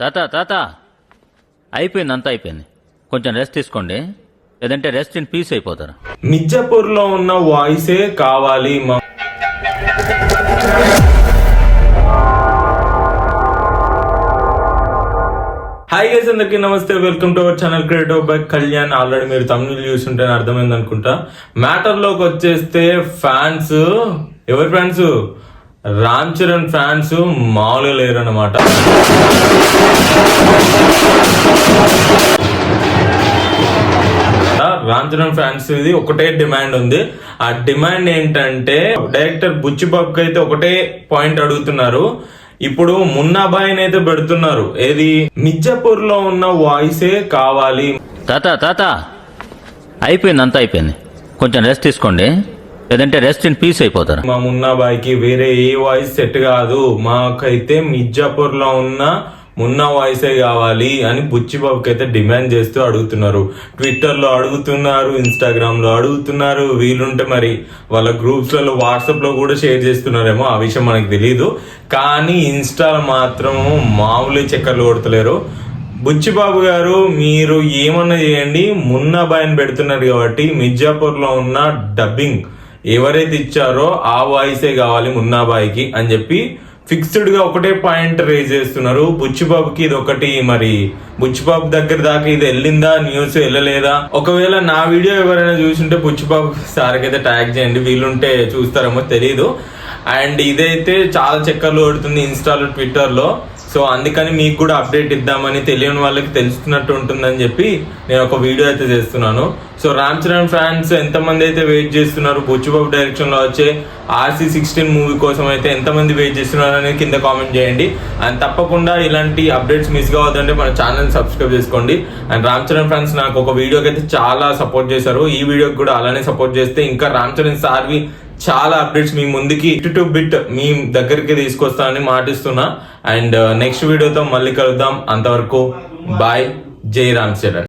తాత తాత అయిపోయింది, అంతా అయిపోయింది. కొంచెం రెస్ట్ తీసుకోండి, లేదంటే రెస్ట్ ఇన్ పీస్ అయిపోతారు. మిర్జాపూర్ లో ఉన్న వాయిసే కావాలి మా హాయ్ గైస్, అందరికీ నమస్తే. Welcome to our channel creative by Kalyan. Already మీరు తమిళ చూస్తుంటే అర్థమైంది అనుకుంటా. మ్యాటర్ లోకి వచ్చేస్తే ఫ్యాన్స్, ఎవరి ఫ్యాన్స్? రామ్ చరణ్ ఫ్యాన్స్ మామూలుగా లేరన్నమాట. రామ్ చరణ్ ఫ్యాన్స్ ఇది ఒకటే డిమాండ్ ఉంది. ఆ డిమాండ్ ఏంటంటే డైరెక్టర్ బుచ్చిబాబుకి అయితే ఒకటే పాయింట్ అడుగుతున్నారు. ఇప్పుడు మున్నాబాయిని అయితే పెడుతున్నారు. ఏది? మిర్జాపూర్ లో ఉన్న వాయిసే కావాలి. తాత తాత అయిపోయింది, అంతా అయిపోయింది. కొంచెం రెస్ట్ తీసుకోండి, లేదంటే రెస్ట్ ఇన్ పీస్ అయిపోతారు. మా మున్నాబాయికి వేరే ఏ వాయిస్ సెట్ కాదు, మాకైతే మిర్జాపూర్ లో ఉన్న మున్నా వాయిసే కావాలి అని బుచ్చిబాబుకి అయితే డిమాండ్ చేస్తూ అడుగుతున్నారు. ట్విట్టర్ లో అడుగుతున్నారు, ఇన్స్టాగ్రామ్ లో అడుగుతున్నారు. వీలుంటే మరి వాళ్ళ గ్రూప్స్ లలో, వాట్సాప్ లో కూడా షేర్ చేస్తున్నారేమో, ఆ విషయం మనకు తెలియదు. కానీ ఇన్స్టాలో మాత్రం మామూలు చక్కర్లు కొడతలేరు. బుచ్చిబాబు గారు, మీరు ఏమన్నా చేయండి, మున్నాబాయిని పెడుతున్నారు కాబట్టి మిర్జాపూర్ లో ఉన్న డబ్బింగ్ ఎవరైతే ఇచ్చారో ఆ వాయిసే కావాలి మున్నాబాయికి అని చెప్పి ఫిక్స్డ్ గా ఒకటే పాయింట్ రేజ్ చేస్తున్నారు. బుచ్చిబాబుకి ఇది ఒకటి. మరి బుచ్చిబాబు దగ్గర దాకా ఇది వెళ్ళిందా, న్యూస్ వెళ్ళలేదా? ఒకవేళ నా వీడియో ఎవరైనా చూసింటే బుచ్చిబాబు సార్కి అయితే ట్యాగ్ చేయండి, వీలుంటే చూస్తారేమో తెలియదు. అండ్ ఇదైతే చాలా చక్కర్లు కొడుతుంది ఇన్స్టాలో, ట్విట్టర్ లో. సో అందుకని మీకు కూడా అప్డేట్ ఇద్దామని, తెలియని వాళ్ళకి తెలుస్తున్నట్టు ఉంటుందని చెప్పి నేను ఒక వీడియో అయితే చేస్తున్నాను. సో రామ్ చరణ్ ఫ్యాన్స్ ఎంతమంది అయితే వెయిట్ చేస్తున్నారు బుచ్చిబాబు డైరెక్షన్ లో వచ్చే RC16 మూవీ కోసం అయితే ఎంతమంది వెయిట్ చేస్తున్నారు అనేది కింద కామెంట్ చేయండి. అండ్ తప్పకుండా ఇలాంటి అప్డేట్స్ మిస్ కావద్దంటే మన ఛానల్ సబ్స్క్రైబ్ చేసుకోండి. అండ్ రామ్ చరణ్ ఫ్యాన్స్ నాకు ఒక వీడియోకి అయితే చాలా సపోర్ట్ చేశారు. ఈ వీడియోకి కూడా అలానే సపోర్ట్ చేస్తే ఇంకా రామ్ చరణ్ సార్వి చాలా అప్డేట్స్ మీ ముందుకి టు బిట్ మీ దగ్గరికి తీసుకొస్తానని మాటిస్తున్నా. అండ్ నెక్స్ట్ వీడియోతో మళ్ళీ కలుద్దాం. అంతవరకు బాయ్. జై రామ్ చరణ్.